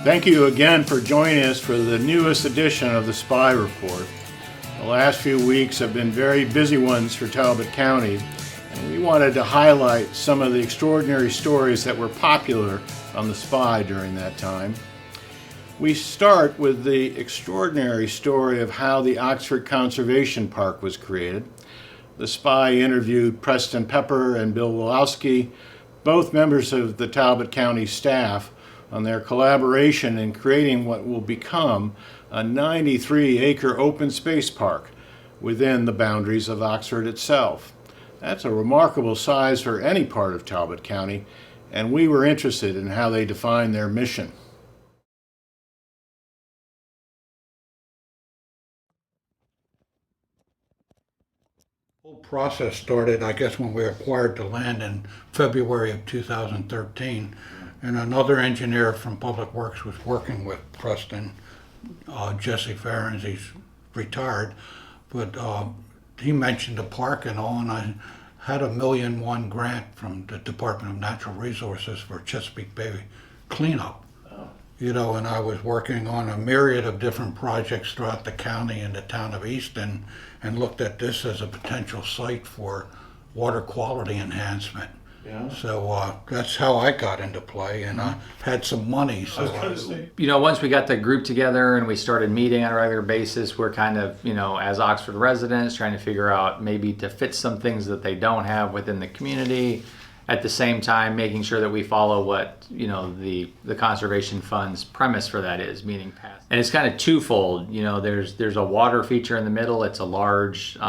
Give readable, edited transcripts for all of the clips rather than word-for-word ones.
Thank you again for joining us for the newest edition of the Spy Report. The last few weeks have been very busy ones for Talbot County, and we wanted to highlight some of the extraordinary stories that were popular on the Spy during that time. We start with the extraordinary story of how the Oxford Conservation Park was created. The Spy interviewed Preston Pepper and Bill Woloski, both members of the Talbot County staff, on their collaboration in creating what will become a 93-acre open space park within the boundaries of Oxford itself. That's a remarkable size for any part of Talbot County, and we were interested in how they defined their mission. The whole process started, I guess, when we acquired the land in February of 2013. And another engineer from Public Works was working with Preston, Jesse Ferrens. He's retired, but he mentioned the park and all, and I had a $1.1 million grant from the Department of Natural Resources for Chesapeake Bay cleanup. You know, and I was working on a myriad of different projects throughout the county and the town of Easton, and looked at this as a potential site for water quality enhancement. Yeah. So that's how I got into play, and I had some money. So once we got the group together and we started meeting on a regular basis, we're kind of, as Oxford residents, trying to figure out maybe to fit some things that they don't have within the community. At the same time, making sure that we follow what the Conservation Fund's premise for that is, meaning path. And it's kind of twofold. There's a water feature in the middle. It's a large, it's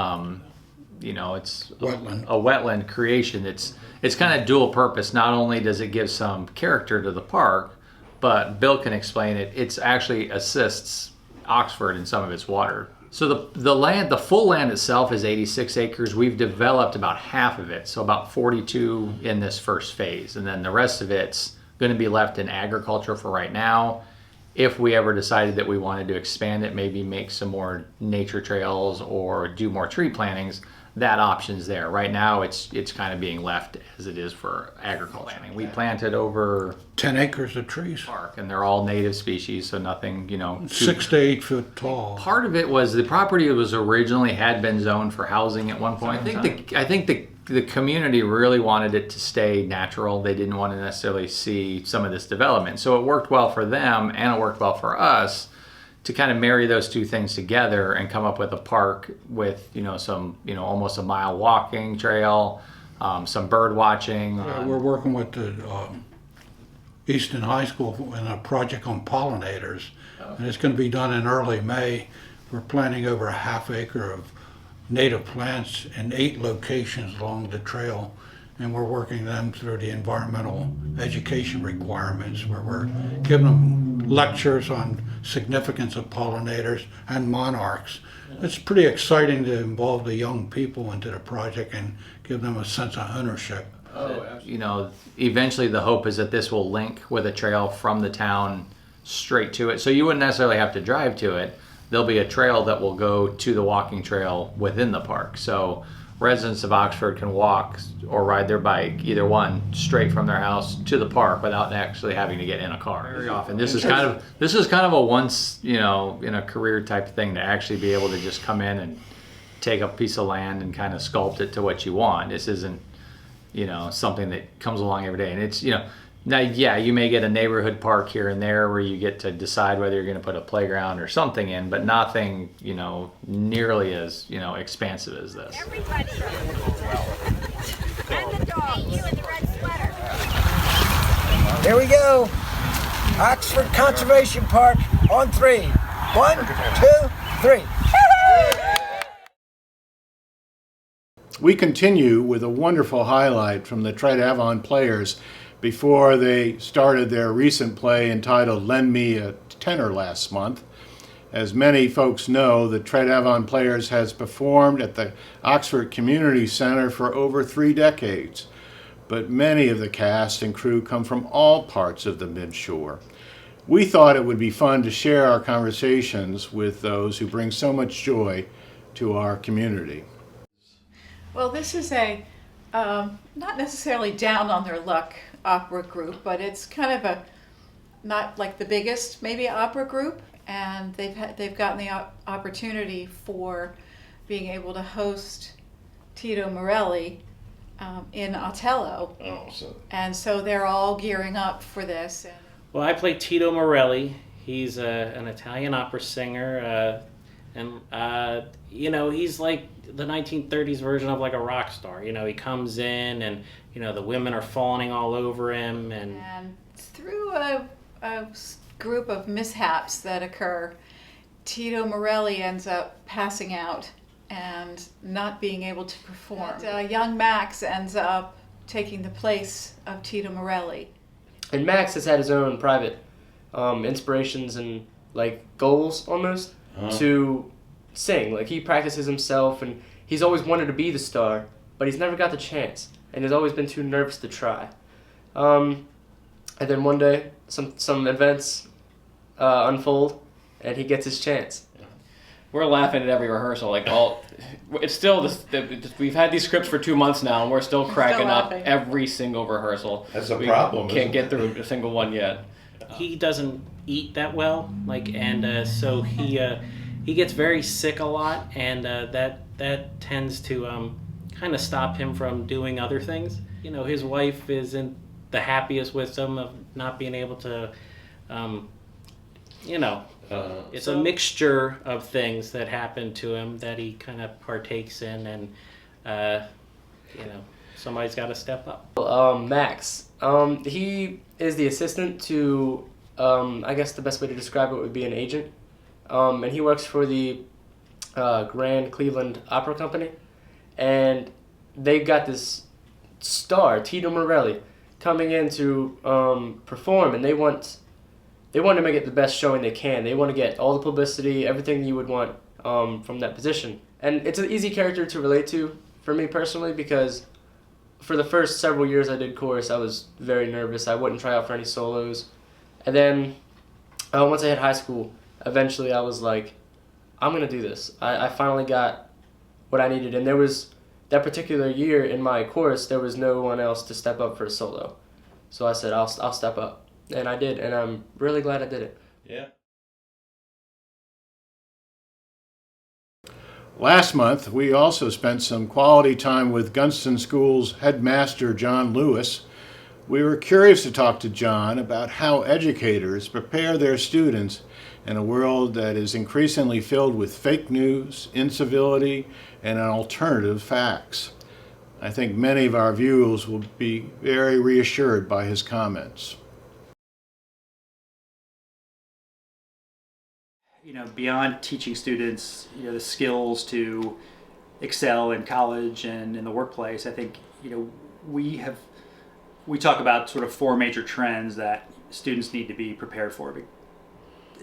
wetland. A wetland creation. It's kind of dual purpose. Not only does it give some character to the park, but Bill can explain it. It's actually assists Oxford in some of its water. So the full land itself is 86 acres. We've developed about half of it, so about 42 in this first phase. And then the rest of it's going to be left in agriculture for right now. If we ever decided that we wanted to expand it, maybe make some more nature trails or do more tree plantings, that option's there. Right now it's kind of being left as it is for agriculture. We planted over 10 acres of trees. Park, and they're all native species, so nothing, 6 to 8 foot tall. Part of it was the property was originally had been zoned for housing at one point. I think the community really wanted it to stay natural. They didn't want to necessarily see some of this development. So it worked well for them and it worked well for us to kind of marry those two things together and come up with a park with, some, almost a mile walking trail, some bird watching. We're working with the Easton High School in a project on pollinators, and it's going to be done in early May. We're planting over a half acre of native plants in 8 locations along the trail, and we're working them through the environmental education requirements, where we're giving them lectures on significance of pollinators and monarchs. It's pretty exciting to involve the young people into the project and give them a sense of ownership. Eventually the hope is that this will link with a trail from the town straight to it. So you wouldn't necessarily have to drive to it. There'll be a trail that will go to the walking trail within the park. So residents of Oxford can walk or ride their bike, either one, straight from their house to the park without actually having to get in a car. Very often, this is kind of a once, in a career type thing, to actually be able to just come in and take a piece of land and kind of sculpt it to what you want. This isn't, something that comes along every day. And it's, now, yeah, you may get a neighborhood park here and there where you get to decide whether you're going to put a playground or something in, but nothing, nearly as, expansive as this. Everybody. And the dog. You in the red sweater. Here we go. Oxford Conservation Park on 3. 1, 2, 3. We continue with a wonderful highlight from the Tread Avon players before they started their recent play entitled Lend Me a Tenor last month. As many folks know, the Tread Avon Players has performed at the Oxford Community Center for over 3 decades, but many of the cast and crew come from all parts of the Midshore. We thought it would be fun to share our conversations with those who bring so much joy to our community. Well, this is a not necessarily down on their luck opera group, but it's kind of a not like the biggest maybe opera group, and they've gotten the opportunity for being able to host Tito Morelli in Otello. Oh, so And so they're all gearing up for this. Well, I play Tito Morelli. He's an Italian opera singer, and he's like the 1930s version of like a rock star. He comes in, and the women are fawning all over him, And through a group of mishaps that occur, Tito Morelli ends up passing out and not being able to perform. And, young Max ends up taking the place of Tito Morelli. And Max has had his own private inspirations and like goals almost to sing. Like he practices himself, and he's always wanted to be the star, but he's never got the chance, and he's always been too nervous to try. And then one day, some events unfold, and he gets his chance. We're laughing at every rehearsal. It's still we've had these scripts for 2 months now, and we're still cracking up laughing. every single rehearsal. that's a problem. We can't isn't get it? through a single one yet. he doesn't eat that well, so he gets very sick a lot, and that tends to kind of stop him from doing other things. His wife isn't the happiest with him of not being able to, it's a mixture of things that happen to him that he kind of partakes in, and somebody's got to step up. Max, he is the assistant to, I guess the best way to describe it would be an agent, and he works for the Grand Cleveland Opera Company, and they've got this star, Tito Morelli, coming in to perform, and they want to make it the best showing they can. They want to get all the publicity, everything you would want from that position. And it's an easy character to relate to for me personally, because for the first several years I did chorus, I was very nervous. I wouldn't try out for any solos. And then once I hit high school, eventually I was like, I'm going to do this. I finally got what I needed. And there was, that particular year in my chorus, there was no one else to step up for a solo. So I said, I'll step up. And I did, and I'm really glad I did it. Yeah. Last month, we also spent some quality time with Gunston School's headmaster, John Lewis. We were curious to talk to John about how educators prepare their students in a world that is increasingly filled with fake news, incivility, and alternative facts. I think many of our viewers will be very reassured by his comments. Beyond teaching students, the skills to excel in college and in the workplace, I think, we talk about sort of 4 major trends that students need to be prepared for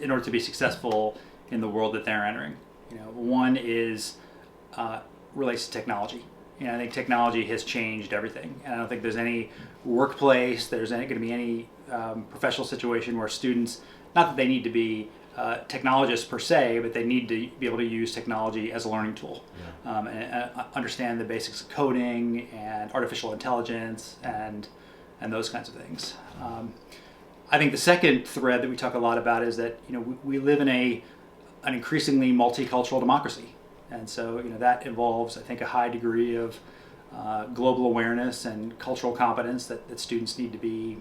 in order to be successful in the world that they're entering. One is relates to technology. I think technology has changed everything. And I don't think there's any workplace, there's going to be any professional situation where students, not that they need to be technologists per se, but they need to be able to use technology as a learning tool, and understand the basics of coding and artificial intelligence and those kinds of things. I think the second thread that we talk a lot about is that we live in an increasingly multicultural democracy, and so that involves, I think, a high degree of global awareness and cultural competence that students need to be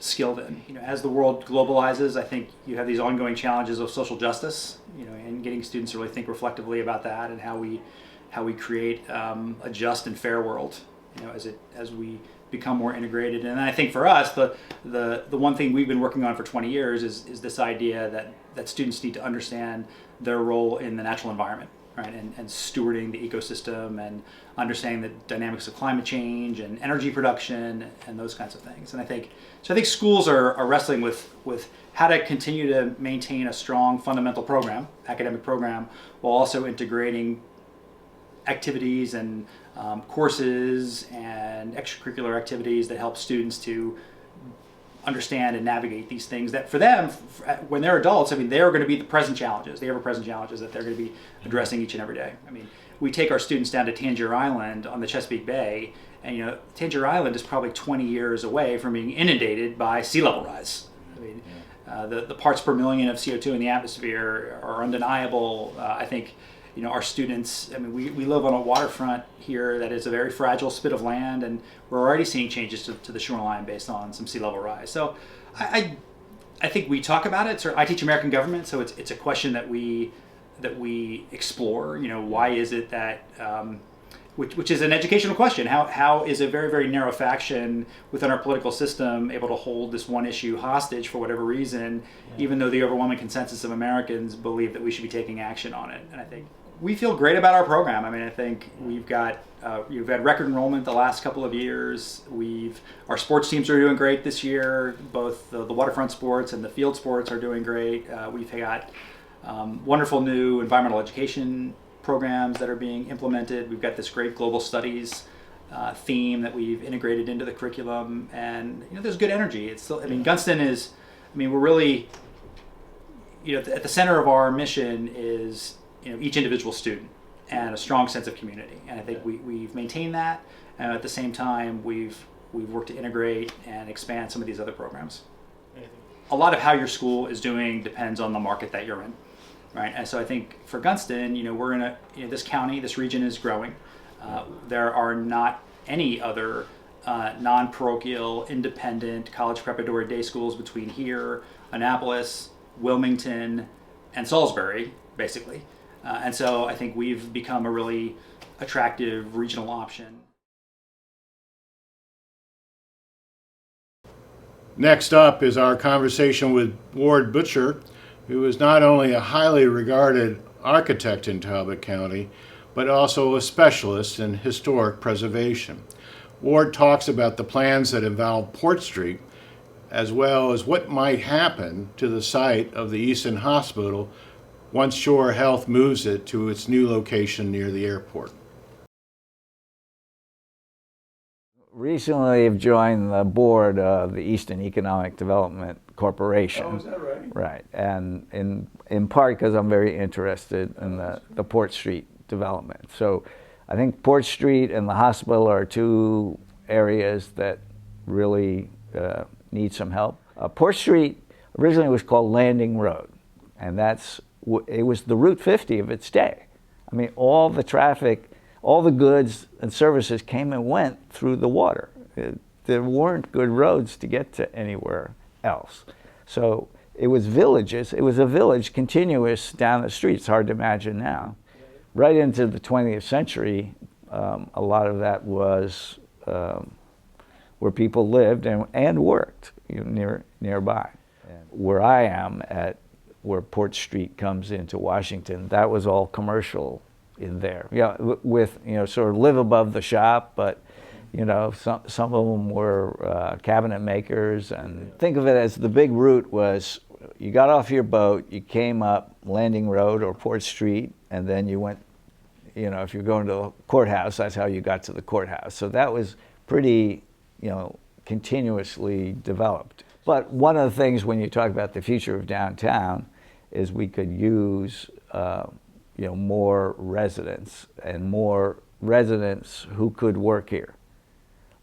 skilled in. As the world globalizes, I think you have these ongoing challenges of social justice, and getting students to really think reflectively about that and how we create a just and fair world, as we become more integrated. And I think for us, the one thing we've been working on for 20 years is this idea that students need to understand their role in the natural environment, right? And stewarding the ecosystem and understanding the dynamics of climate change and energy production and those kinds of things. And I think schools are wrestling with how to continue to maintain a strong fundamental program, academic program, while also integrating activities and courses and extracurricular activities that help students to understand and navigate these things that for them, when they're adults, they're going to be the present challenges, the ever-present challenges that they're going to be addressing each and every day. We take our students down to Tangier Island on the Chesapeake Bay, And Tangier Island is probably 20 years away from being inundated by sea level rise. I mean, the parts per million of CO2 in the atmosphere are undeniable. I think our students, I mean, we live on a waterfront here that is a very fragile spit of land, and we're already seeing changes to the shoreline based on some sea level rise. So I think we talk about it. So I teach American government, so it's a question that we explore. Why is it that which is an educational question. How is a very, very narrow faction within our political system able to hold this one issue hostage for whatever reason, even though the overwhelming consensus of Americans believe that we should be taking action on it? And I think we feel great about our program. I mean, I think we've had record enrollment the last couple of years. Our sports teams are doing great this year. Both the waterfront sports and the field sports are doing great. We've got wonderful new environmental education programs that are being implemented. We've got this great global studies theme that we've integrated into the curriculum, and there's good energy. It's still, Gunston is, we're really, at the center of our mission is each individual student and a strong sense of community. And I think we've maintained that, and at the same time we've worked to integrate and expand some of these other programs. A lot of how your school is doing depends on the market that you're in. Right, and so I think for Gunston, we're in this county, this region is growing. There are not any other non-parochial, independent college preparatory day schools between here, Annapolis, Wilmington, and Salisbury, basically. And so I think we've become a really attractive regional option. Next up is our conversation with Ward Butcher, who is not only a highly regarded architect in Talbot County, but also a specialist in historic preservation. Ward talks about the plans that involve Port Street, as well as what might happen to the site of the Easton Hospital once Shore Health moves it to its new location near the airport. Recently, I've joined the board of the Easton Economic Development Corporation. Oh, is that right? Right, and in part because I'm very interested in the Port Street development. So I think Port Street and the hospital are two areas that really need some help. Port Street originally was called Landing Road, and it was the Route 50 of its day. I mean, all the traffic, all the goods and services came and went through the water. There weren't good roads to get to anywhere else. So it was villages. It was a village continuous down the street. It's hard to imagine now. Right into the 20th century, a lot of that was where people lived and worked nearby. Where I am where Port Street comes into Washington, that was all commercial in there. Yeah, with sort of live above the shop, but some of them were cabinet makers. And think of it as the big route was you got off your boat, you came up Landing Road or Port Street, and then you went, if you're going to the courthouse, that's how you got to the courthouse. So that was pretty, continuously developed. But one of the things when you talk about the future of downtown is we could use more residents and more residents who could work here.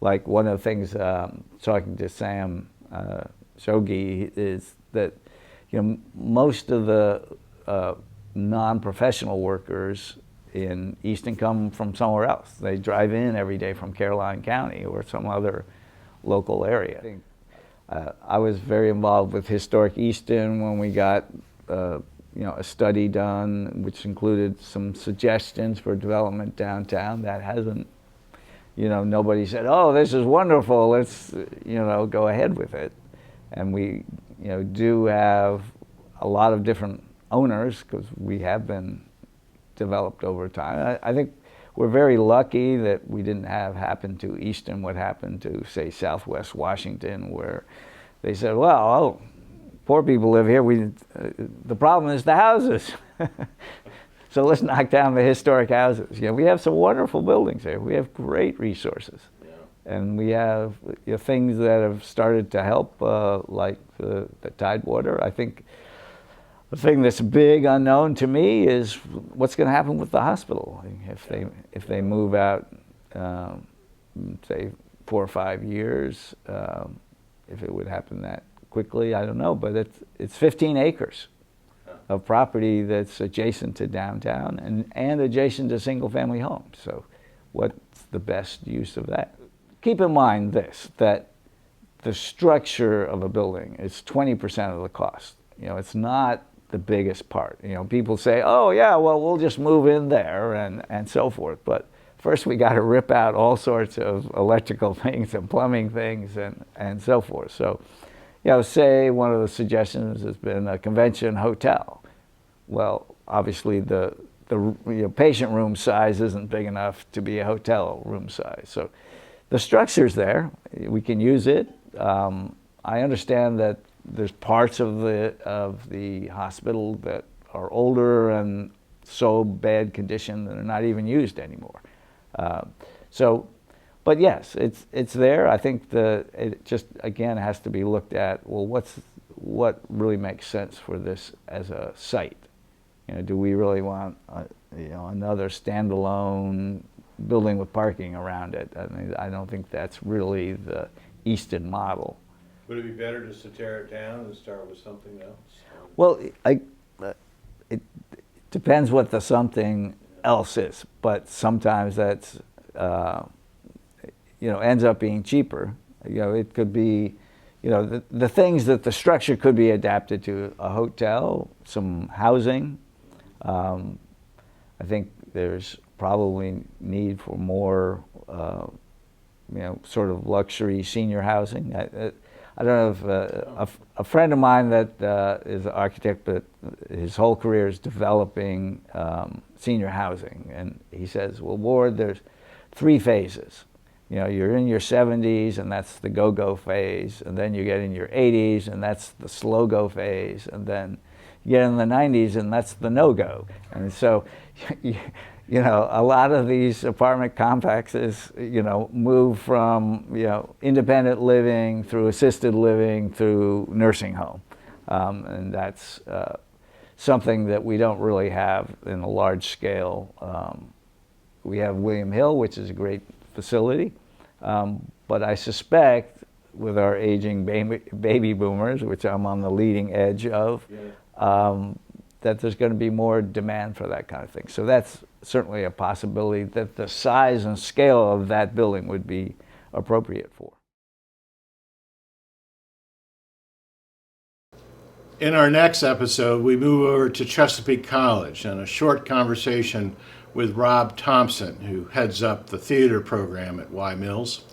Like one of the things, talking to Sam Shogi, is that most of the non-professional workers in Easton come from somewhere else. They drive in every day from Caroline County or some other local area. I was very involved with Historic Easton when we got a study done, which included some suggestions for development downtown. That hasn't, nobody said, "Oh, this is wonderful. Let's, go ahead with it." And we, do have a lot of different owners because we have been developed over time. I think we're very lucky that we didn't have happen to Easton what happened to, say, Southwest Washington, where they said, "Well, poor people live here. The problem is the houses." So let's knock down the historic houses. We have some wonderful buildings here. We have great resources. And we have things that have started to help, like the Tidewater. I think the thing that's big unknown to me is what's going to happen with the hospital if they move out say 4 or 5 years. If it would happen that quickly, I don't know, but it's 15 acres of property that's adjacent to downtown and adjacent to single-family homes. So what's the best use of that? Keep in mind this, that the structure of a building is 20% of the cost. You know, it's not the biggest part. You know, people say, oh yeah, well, we'll just move in there and so forth. But first we got to rip out all sorts of electrical things and plumbing things and so forth. So, you know, say one of the suggestions has been a convention hotel. Well, obviously the patient room size isn't big enough to be a hotel room size. So the structure's there. We can use it. I understand that there's parts of the hospital that are older and so bad condition that are not even used anymore. But yes, it's there. I think it just again has to be looked at. Well, what really makes sense for this as a site? You know, do we really want another standalone building with parking around it? I mean, I don't think that's really the Easton model. Would it be better just to tear it down and start with something else? Well, it depends what the something else is, but sometimes that's ends up being cheaper. You know, it could be, the things that the structure could be adapted to: a hotel, some housing. I think there's probably need for more, sort of luxury senior housing. I don't know if a friend of mine that is an architect, but his whole career is developing senior housing, and he says, well, Ward, there's 3 phases. You know, you're in your 70s, and that's the go-go phase, and then you get in your 80s, and that's the slow-go phase, and then you get in the 90s, and that's the no-go. And so, a lot of these apartment complexes, move from, independent living through assisted living through nursing home. And that's something that we don't really have in a large scale. We have William Hill, which is a great facility. But I suspect with our aging baby boomers, which I'm on the leading edge of, that there's going to be more demand for that kind of thing. So that's certainly a possibility that the size and scale of that building would be appropriate for. In our next episode, we move over to Chesapeake College and a short conversation with Rob Thompson, who heads up the theater program at Y Mills.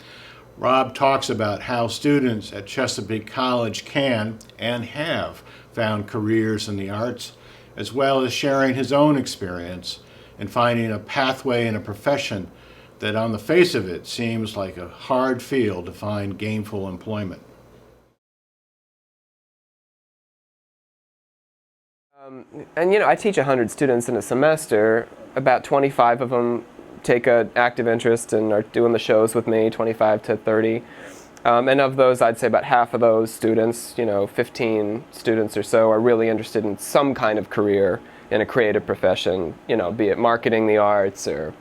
Rob talks about how students at Chesapeake College can and have found careers in the arts, as well as sharing his own experience in finding a pathway in a profession that on the face of it seems like a hard field to find gainful employment. I teach 100 students in a semester. About 25 of them take an active interest and are doing the shows with me, 25 to 30. And of those, I'd say about half of those students, 15 students or so, are really interested in some kind of career in a creative profession, be it marketing the arts or,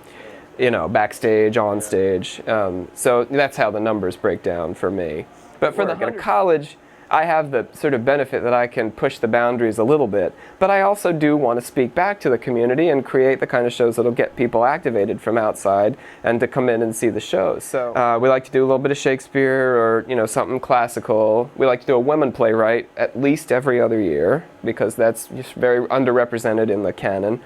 backstage, on stage. So that's how the numbers break down for me. But for the college, I have the sort of benefit that I can push the boundaries a little bit, but I also do want to speak back to the community and create the kind of shows that'll get people activated from outside and to come in and see the shows. So we like to do a little bit of Shakespeare or something classical. We like to do a women playwright at least every other year because that's just very underrepresented in the canon.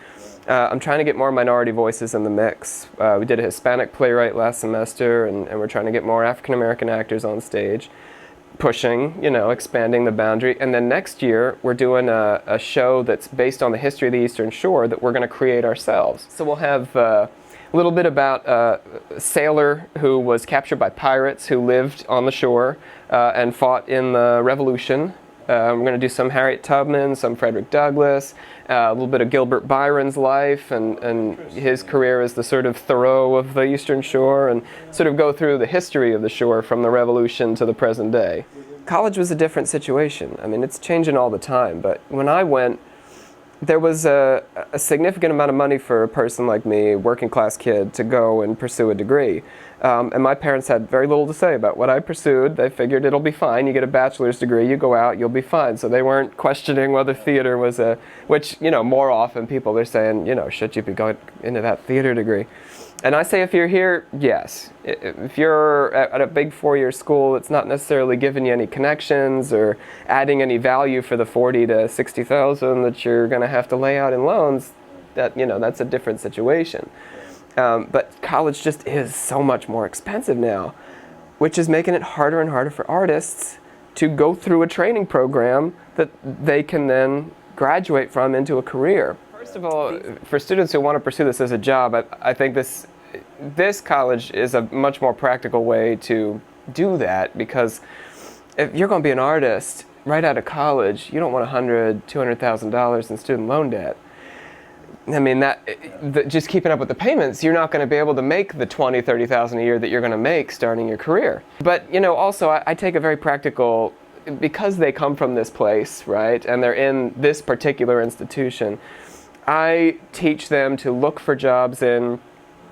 I'm trying to get more minority voices in the mix. We did a Hispanic playwright last semester, and we're trying to get more African American actors on stage. Pushing, expanding the boundary. And then next year, we're doing a show that's based on the history of the Eastern Shore that we're going to create ourselves. So we'll have a little bit about a sailor who was captured by pirates who lived on the shore and fought in the Revolution. We're going to do some Harriet Tubman, some Frederick Douglass, a little bit of Gilbert Byron's life and his career as the sort of Thoreau of the Eastern Shore, and sort of go through the history of the shore from the Revolution to the present day. College was a different situation. I mean, it's changing all the time, but when I went, there was a significant amount of money for a person like me, working class kid, to go and pursue a degree. And my parents had very little to say about what I pursued. They figured it'll be fine. You get a bachelor's degree, you go out, you'll be fine. So they weren't questioning whether theater was which, more often people are saying, should you be going into that theater degree? And I say if you're here, yes. If you're at a big four-year school, it's not necessarily giving you any connections or adding any value for the 40 to 60,000 that you're going to have to lay out in loans. That's a different situation. But college just is so much more expensive now, which is making it harder and harder for artists to go through a training program that they can then graduate from into a career. First of all, for students who want to pursue this as a job, I think this college is a much more practical way to do that, because if you're going to be an artist right out of college, you don't want $100,000, $200,000 in student loan debt. I mean, just keeping up with the payments, you're not going to be able to make the $20,000, $30,000 a year that you're going to make starting your career. But, also I take a very practical, because they come from this place, right, and they're in this particular institution, I teach them to look for jobs in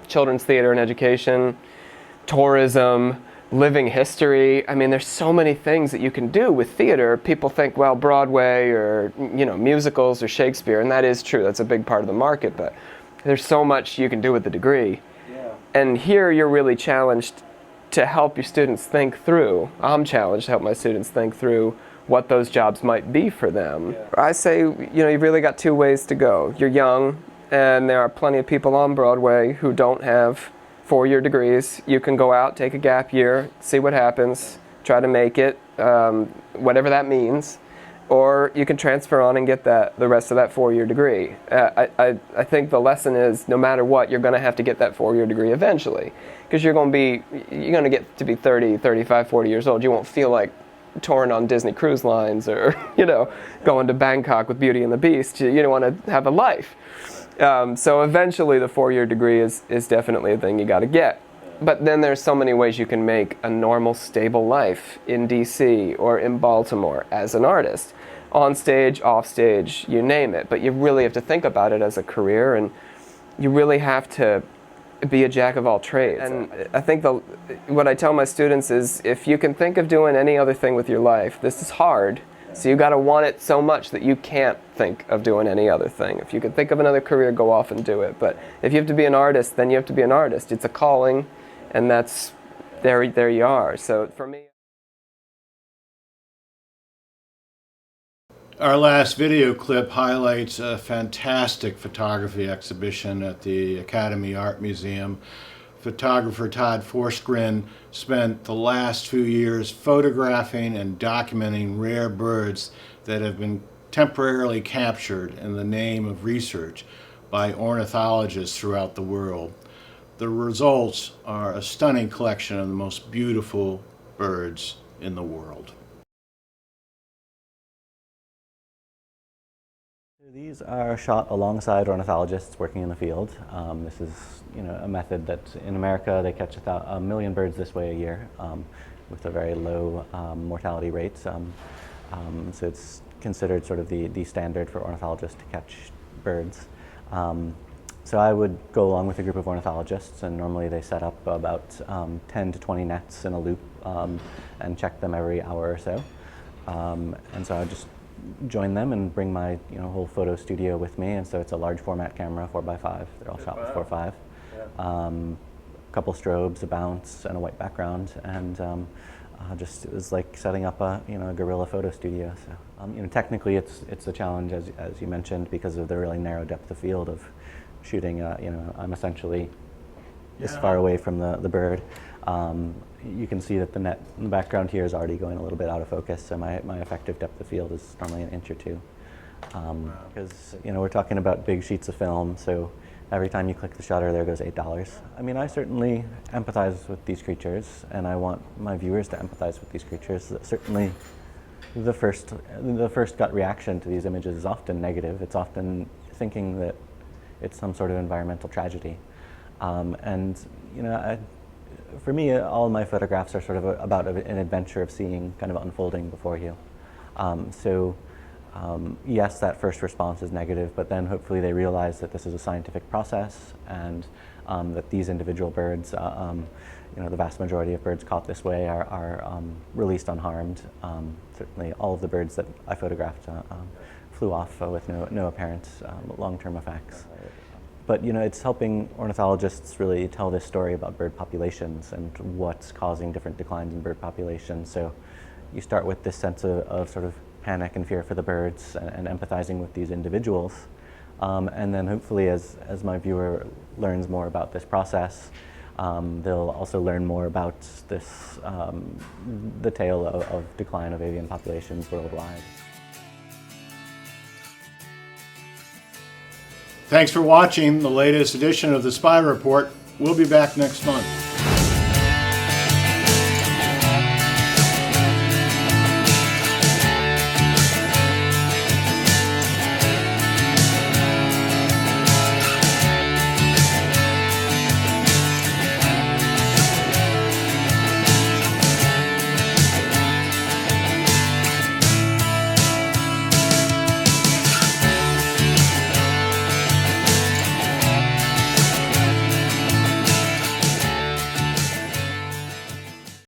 children's theater and education, tourism, living history. I mean, there's so many things that you can do with theater. People think, well, Broadway or, musicals or Shakespeare, and that is true. That's a big part of the market, but there's so much you can do with the degree. Yeah. And here you're really challenged to help your students think through. I'm challenged to help my students think through what those jobs might be for them. Yeah. I say, you've really got two ways to go. You're young, and there are plenty of people on Broadway who don't have four-year degrees. You can go out, take a gap year, see what happens, try to make it, whatever that means, or you can transfer on and get the rest of that four-year degree. I think the lesson is, no matter what, you're going to have to get that four-year degree eventually, because you're going to get to be 30, 35, 40 years old. You won't feel like touring on Disney cruise lines or, going to Bangkok with Beauty and the Beast. You don't want to have a life. So eventually the four-year degree is definitely a thing you got to get. But then there's so many ways you can make a normal, stable life in DC or in Baltimore as an artist. On stage, off stage, you name it. But you really have to think about it as a career, and you really have to be a jack of all trades. And I think what I tell my students is, if you can think of doing any other thing with your life, this is hard, so you got to want it so much that you can't think of doing any other thing. If you can think of another career, go off and do it. But if you have to be an artist, then you have to be an artist. It's a calling, and there you are. So for me, our last video clip highlights a fantastic photography exhibition at the Academy Art Museum. Photographer Todd Forsgren spent the last few years photographing and documenting rare birds that have been temporarily captured in the name of research by ornithologists throughout the world. The results are a stunning collection of the most beautiful birds in the world. These are shot alongside ornithologists working in the field. This is, a method that in America they catch 1 million birds this way a year with a very low mortality rate. So it's considered sort of the standard for ornithologists to catch birds. So I would go along with a group of ornithologists, and normally they set up about 10 to 20 nets in a loop and check them every hour or so. And so I just join them and bring my whole photo studio with me, and so it's a large format camera, 4x5. They're all shot with 4.5. A couple strobes, a bounce, and a white background, and it was like setting up a guerrilla photo studio. So technically it's a challenge, as you mentioned, because of the really narrow depth of field of shooting. I'm essentially this far away from the bird. You can see that the net in the background here is already going a little bit out of focus, so my effective depth of field is normally an inch or two. Because we're talking about big sheets of film, so every time you click the shutter, there goes $8. I mean, I certainly empathize with these creatures, and I want my viewers to empathize with these creatures. Certainly, the first gut reaction to these images is often negative. It's often thinking that it's some sort of environmental tragedy, for me, all of my photographs are sort of about an adventure of seeing kind of unfolding before you. So Yes, that first response is negative, but then hopefully they realize that this is a scientific process and that these individual birds, the vast majority of birds caught this way are released unharmed. Certainly all of the birds that I photographed flew off with no apparent long-term effects. But it's helping ornithologists really tell this story about bird populations and what's causing different declines in bird populations. So you start with this sense of sort of panic and fear for the birds and empathizing with these individuals. And then hopefully as my viewer learns more about this process, they'll also learn more about this, the tale of decline of avian populations worldwide. Thanks for watching the latest edition of the Spy Report. We'll be back next month.